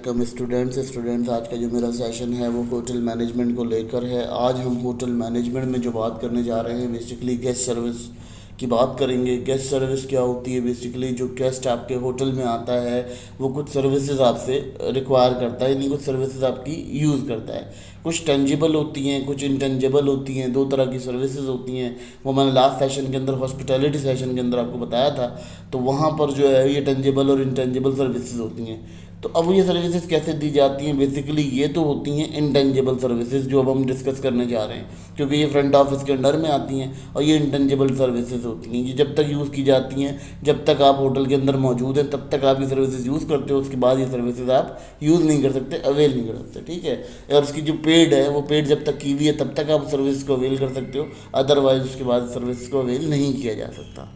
कम students आज का जो मेरा सेशन है वो होटल मैनेजमेंट को लेकर है। आज हम होटल मैनेजमेंट में जो बात करने जा रहे हैं बेसिकली गेस्ट सर्विस की बात करेंगे। गेस्ट सर्विस क्या होती है? बेसिकली जो गेस्ट आपके होटल में आता है वो कुछ सर्विसेज आपसे रिक्वायर करता है, नहीं कुछ सर्विसेज आपकी यूज़ करता है। कुछ टेंजिबल होती हैं, कुछ इंटेंजिबल होती हैं। दो तरह की सर्विसेज होती हैं। वो मैंने लास्ट सेशन के अंदर हॉस्पिटैलिटी सेशन के अंदर आपको बताया था। तो वहाँ पर जो है ये टेंजिबल और इंटेंजिबल सर्विसेज होती हैं। तो अब ये सर्विसेज कैसे दी जाती हैं? बेसिकली ये तो होती हैं इंटेंजिबल सर्विसेज जो अब हम डिस्कस करने जा रहे हैं, क्योंकि ये फ्रंट ऑफिस के अंडर में आती हैं। और ये इंटेंजिबल सर्विसेज होती हैं, ये जब तक यूज़ की जाती हैं, जब तक आप होटल के अंदर मौजूद हैं तब तक आप ये सर्विसेज यूज़ करते हो। उसके बाद ये सर्विसेज आप यूज़ नहीं कर सकते, अवेल नहीं कर सकते, ठीक है। और उसकी जो पेड है वो पेड जब तक की हुई है तब तक आप सर्विस को अवेल कर सकते हो, अदरवाइज उसके बाद सर्विस को अवेल नहीं किया जा सकता।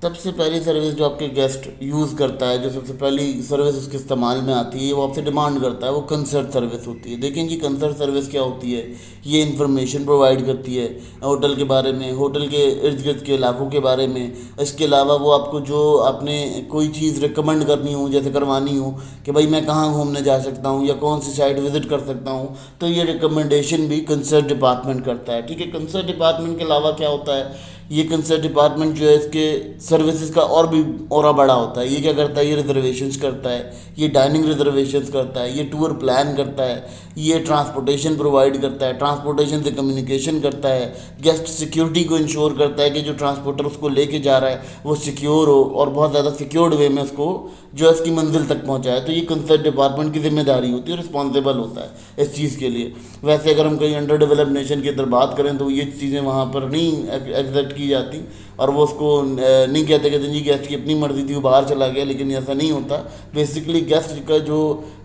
सबसे पहली सर्विस जो आपके गेस्ट यूज़ करता है, जो सबसे पहली सर्विस उसके इस्तेमाल में आती है, वो आपसे डिमांड करता है, वो कंसर्ट सर्विस होती है। देखें जी, कंसर्ट सर्विस क्या होती है? ये इन्फॉर्मेशन प्रोवाइड करती है होटल के बारे में, होटल के इर्द गिर्द के इलाकों के बारे में। इसके अलावा वो आपको जो आपने कोई चीज़ रिकमेंड करनी हो, जैसे करवानी हो कि भाई मैं कहाँ घूमने जा सकता हूँ या कौन सी साइट विज़िट कर सकता हूँ, तो ये रिकमेंडेशन भी कंसर्ट डिपार्टमेंट करता है, ठीक है। कंसर्ट डिपार्टमेंट के अलावा क्या होता है? ये कंसर्ट डिपार्टमेंट जो है इसके सर्विसेज का और भी और बड़ा होता है। ये क्या करता है? ये रिजर्वेशंस करता है, ये डाइनिंग रिजर्वेशंस करता है, ये टूर प्लान करता है, ये ट्रांसपोर्टेशन प्रोवाइड करता है, ट्रांसपोर्टेशन से कम्युनिकेशन करता है, गेस्ट सिक्योरिटी को इंश्योर करता है कि जो ट्रांसपोर्टर उसको लेके जा रहा है वो सिक्योर हो और बहुत ज़्यादा सिक्योर्ड वे में उसको जो है उसकी मंजिल तक पहुँचाए। तो ये कंसर्ट डिपार्टमेंट की जिम्मेदारी होती है, रिस्पॉन्सिबल होता है इस चीज़ के लिए। वैसे अगर हम कहीं अंडर डेवलप नेशन की अंदर बात करें तो ये चीज़ें वहाँ पर नहीं एग्जैक्ट की जाती और वो उसको नहीं कहते जी गेस्ट की अपनी मर्ज़ी थी वो बाहर चला गया, लेकिन ऐसा नहीं होता। बेसिकली गेस्ट का जो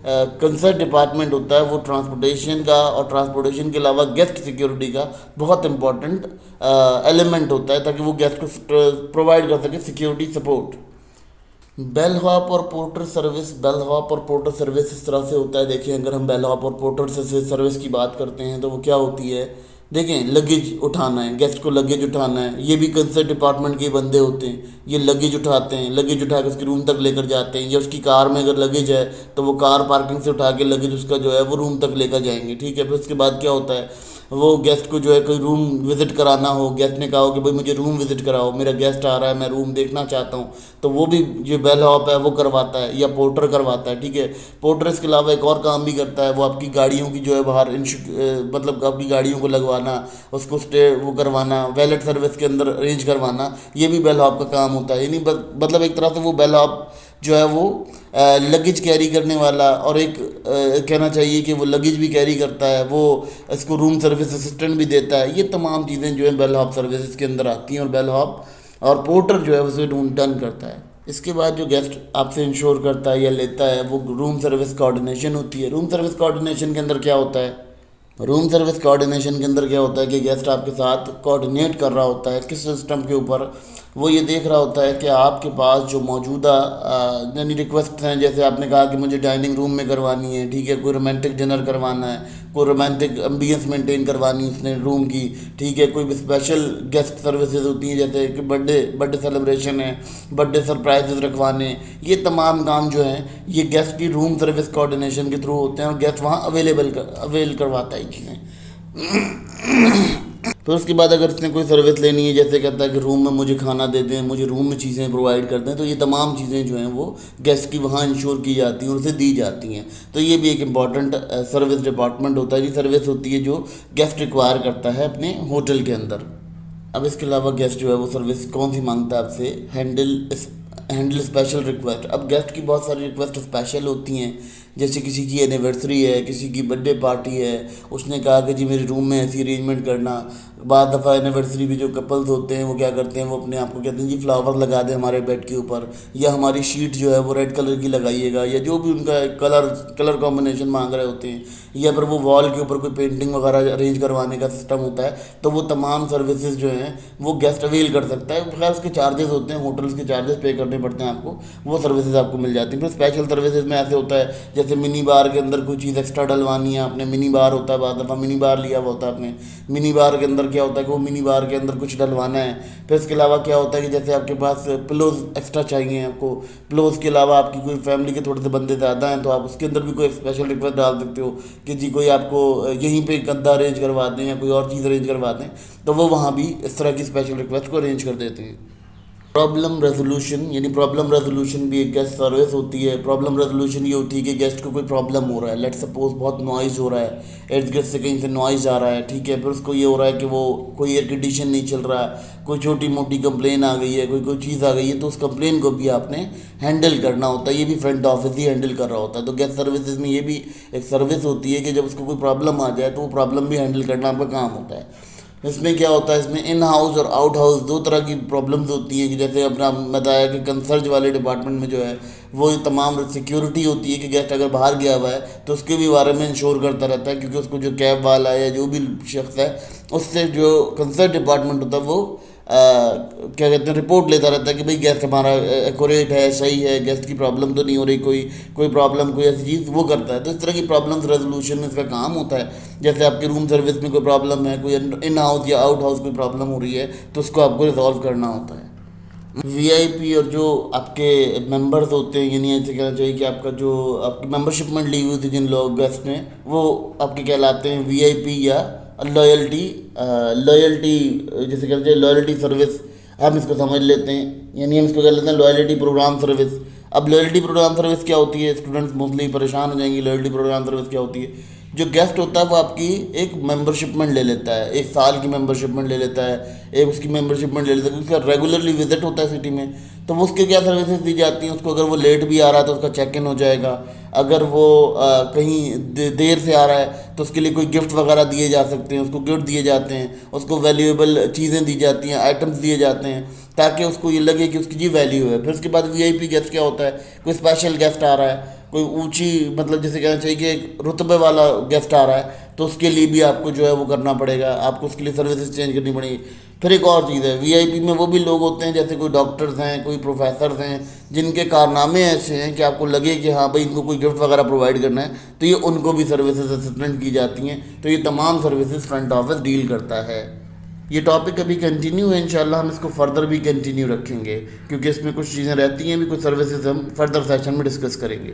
कंसर्ट डिपार्टमेंट होता है वो ट्रांसपोर्टेशन का और ट्रांसपोर्टेशन के अलावा गेस्ट सिक्योरिटी का बहुत इंपॉर्टेंट एलिमेंट होता है, ताकि वो गेस्ट को प्रोवाइड कर सके सिक्योरिटी सपोर्ट। बेल हॉप और पोर्टर सर्विस, बेल हॉप और पोर्टर सर्विस इस तरह से होता है। देखिए, अगर हम बेल हॉप और पोर्टर सर्विस की बात करते हैं तो वो क्या होती है? देखें, लगेज उठाना है, गेस्ट को लगेज उठाना है, ये भी कंसर्ट डिपार्टमेंट के बंदे होते हैं। ये लगेज उठाते हैं, लगेज उठा के उसकी रूम तक लेकर जाते हैं, या उसकी कार में अगर लगेज है तो वो कार पार्किंग से उठा के लगेज उसका जो है वो रूम तक लेकर जाएंगे, ठीक है। फिर उसके बाद क्या होता है? वो गेस्ट को जो है कोई रूम विज़िट कराना हो, गेस्ट ने कहा हो कि भाई मुझे रूम विज़िट कराओ, मेरा गेस्ट आ रहा है, मैं रूम देखना चाहता हूँ, तो वो भी जो बेल हॉप है वो करवाता है या पोर्टर करवाता है, ठीक है। पोर्टर इसके अलावा एक और काम भी करता है, वो आपकी गाड़ियों की जो है बाहर मतलब आपकी गाड़ियों को लगवाना, उसको स्टे वो करवाना, वैलेट सर्विस के अंदर अरेंज करवाना, ये भी बेल हॉप का काम होता है। यानी मतलब एक तरह से वो बेल हॉप जो है वो लगेज कैरी करने वाला, और एक कहना चाहिए कि वो लगेज भी कैरी करता है, वो इसको रूम सर्विस असिस्टेंट भी देता है। ये तमाम चीज़ें जो है बेल हॉप सर्विसेज के अंदर आती हैं, और बेल हॉप और पोर्टर जो है उसे डन करता है। इसके बाद जो गेस्ट आपसे इंश्योर करता है या लेता है वो रूम सर्विस कोऑर्डिनेशन होती है। रूम सर्विस कोऑर्डिनेशन के अंदर क्या होता है? रूम सर्विस कोऑर्डिनेशन के अंदर क्या होता है कि गेस्ट आपके साथ कोऑर्डिनेट कर रहा होता है किस सिस्टम के ऊपर? वो ये देख रहा होता है कि आपके पास जो मौजूदा यानी रिक्वेस्ट हैं, जैसे आपने कहा कि मुझे डाइनिंग रूम में करवानी है, ठीक है, कोई रोमांटिक डिनर करवाना है, कोई रोमांटिक एम्बियंस मेंटेन करवानी है उसने रूम की, ठीक है। कोई भी स्पेशल गेस्ट सर्विसेज होती हैं, जैसे कि बर्थडे सेलिब्रेशन है, बर्थडे सरप्राइजेज रखवाने, ये तमाम काम जो हैं ये गेस्ट की रूम सर्विस कोऑर्डिनेशन के थ्रू होते हैं, और गेस्ट वहाँ अवेल करवाता है चीज़ें। फिर उसके बाद अगर इसने कोई सर्विस लेनी है, जैसे कहता है कि रूम में मुझे खाना दे दें, मुझे रूम में चीज़ें प्रोवाइड कर दें, तो ये तमाम चीज़ें जो हैं वो गेस्ट की वहाँ इंश्योर की जाती हैं और उसे दी जाती हैं। तो ये भी एक इम्पॉर्टेंट सर्विस डिपार्टमेंट होता है, ये सर्विस होती है जो गेस्ट रिक्वायर करता है अपने होटल के अंदर। अब इसके अलावा गेस्ट जो है वो सर्विस कौन सी मांगता है आपसे? Handle special request. अब गेस्ट की बहुत सारी रिक्वेस्ट स्पेशल होती हैं, जैसे किसी की एनिवर्सरी है, किसी की बर्थडे पार्टी है, उसने कहा कि जी मेरे रूम में ऐसी अरेंजमेंट करना। बाद दफ़ा एनिवर्सरी भी जो कपल्स होते हैं वो क्या करते हैं, वो अपने आप को कहते हैं जी फ्लावर लगा दें हमारे बेड के ऊपर, या हमारी शीट जो है वो रेड कलर की लगाइएगा, या जो भी उनका कलर कॉम्बिनेशन मांग रहे होते हैं, या फिर वो वॉल के ऊपर कोई पेंटिंग वगैरह अरेंज करवाने का सिस्टम होता है। तो वो तमाम सर्विसेज जो हैं वो गेस्ट अवेल कर सकता है। खैर उसके चार्जेस होते हैं, होटल्स के चार्जेस पे करने पड़ते हैं आपको, वो सर्विसेज आपको मिल जाती हैं। फिर स्पेशल सर्विसेज में ऐसे होता है जैसे जैसे मिनी बार के अंदर कोई चीज़ एक्स्ट्रा डलवानी है आपने, मिनी बार होता है, बाद दफ़ा मिनी बार लिया हुआ होता है आपने, मिनी बार के अंदर क्या होता है कि वो मिनी बार के अंदर कुछ डलवाना है। फिर इसके अलावा क्या होता है कि जैसे आपके पास पिलोज़ एक्स्ट्रा चाहिए आपको, पिलोज़ के अलावा आपकी कोई फैमिली के थोड़े से बंदे ज़्यादा हैं तो आप उसके अंदर भी कोई स्पेशल रिक्वेस्ट डाल सकते हो कि जी कोई आपको यहीं पे गद्दा अरेंज करवा दें या कोई और चीज़ अरेंज करवा दें, तो वो वहाँ भी इस तरह की स्पेशल रिक्वेस्ट को अरेंज कर देते हैं। प्रॉब्लम रेजोल्यूशन, यानी प्रॉब्लम रेजोल्यूशन भी एक गेस्ट सर्विस होती है। प्रॉब्लम रेजोल्यूशन ये होती है कि गेस्ट को कोई प्रॉब्लम हो रहा है, लेट सपोज बहुत नॉइज़ हो रहा है, इर्द गिर्द से कहीं से नॉइज़ आ रहा है, ठीक है, फिर उसको ये हो रहा है कि वो कोई एयर कंडीशन नहीं चल रहा है, कोई छोटी मोटी कंप्लेन आ गई है, कोई चीज़ आ गई है, तो उस कंप्लेन को भी आपने हैंडल करना होता है। ये भी फ्रंट ऑफिस ही हैंडल कर रहा होता है। तो गेस्ट सर्विसेज में ये भी एक सर्विस होती है कि जब उसको कोई प्रॉब्लम आ जाए तो वो प्रॉब्लम भी हैंडल करना आपका काम होता है। इसमें क्या होता है, इसमें इन हाउस और आउट हाउस दो तरह की प्रॉब्लम्स होती हैं कि जैसे अपना बताया कि कंसर्ज वाले डिपार्टमेंट में जो है वो तमाम सिक्योरिटी होती है कि गेस्ट अगर बाहर गया हुआ है तो उसके भी बारे में इंश्योर करता रहता है, क्योंकि उसको जो कैब वाला है या जो भी शख्स है उससे जो कंसर्ज डिपार्टमेंट होता है वो क्या कहते हैं रिपोर्ट लेता रहता है कि भाई गेस्ट हमारा एक्यूरेट है, सही है, गेस्ट की प्रॉब्लम तो नहीं हो रही, कोई प्रॉब्लम कोई ऐसी चीज़ वो करता है। तो इस तरह की प्रॉब्लम्स रेजोल्यूशन में इसका काम होता है। जैसे आपके रूम सर्विस में कोई प्रॉब्लम है, कोई इन हाउस या आउट हाउस कोई प्रॉब्लम हो रही है तो उसको आपको रिजॉल्व करना होता है। वीआईपी और जो आपके मेंबर्स होते हैं, यानी ऐसे कहना चाहिए कि आपका जो आपकी मेंबरशिप में ली हुई थी जिन लोग गेस्ट ने, वो आपके कहलाते हैं वीआईपी या लॉयल्टी लॉयल्टी जैसे कहते हैं लॉयल्टी सर्विस, हम इसको समझ लेते हैं, यानी हम इसको कह लेते हैं लॉयल्टी प्रोग्राम सर्विस। अब लॉयल्टी प्रोग्राम सर्विस क्या होती है, स्टूडेंट्स मोस्टली परेशान हो जाएंगे। लॉयल्टी प्रोग्राम सर्विस क्या होती है, जो गेस्ट होता है वो आपकी एक मेंबरशिपमेंट ले लेता है, एक साल की मेंबरशिपमेंट ले लेता है, एक उसकी मेंबरशिपमेंट ले लेता है, उसका रेगुलरली विजिट होता है सिटी में। तो वो उसके क्या सर्विसेज दी जाती हैं, उसको अगर वो लेट भी आ रहा है तो उसका चेक इन हो जाएगा, अगर वो कहीं देर से आ रहा है तो उसके लिए कोई गिफ्ट वगैरह दिए जा सकते हैं, उसको गिफ्ट दिए जाते हैं, उसको वैल्यूएबल चीज़ें दी जाती हैं, आइटम्स दिए जाते हैं ताकि उसको ये लगे कि उसकी जी वैल्यू है। फिर उसके बाद वीआईपी गेस्ट क्या होता है, कोई स्पेशल गेस्ट आ रहा है, कोई ऊंची मतलब जैसे कहना चाहिए कि एक रुतबे वाला गेस्ट आ रहा है तो उसके लिए भी आपको जो है वो करना पड़ेगा, आपको उसके लिए सर्विसेज चेंज करनी पड़ेगी। फिर एक और चीज़ है, वीआईपी में वो भी लोग होते हैं जैसे कोई डॉक्टर्स हैं, कोई प्रोफेसर्स हैं, जिनके कारनामे ऐसे हैं कि आपको लगे कि हाँ भाई इनको कोई गिफ्ट वगैरह प्रोवाइड करना है, तो ये उनको भी सर्विसेज असिस्टेंट की जाती हैं। तो ये तमाम सर्विसेज फ्रंट ऑफिस डील करता है। ये टॉपिक अभी कंटिन्यू है, इंशाल्लाह हम इसको फर्दर भी कंटिन्यू रखेंगे क्योंकि इसमें कुछ चीज़ें रहती हैं भी, कुछ सर्विसेज हम फर्दर सेशन में डिस्कस करेंगे।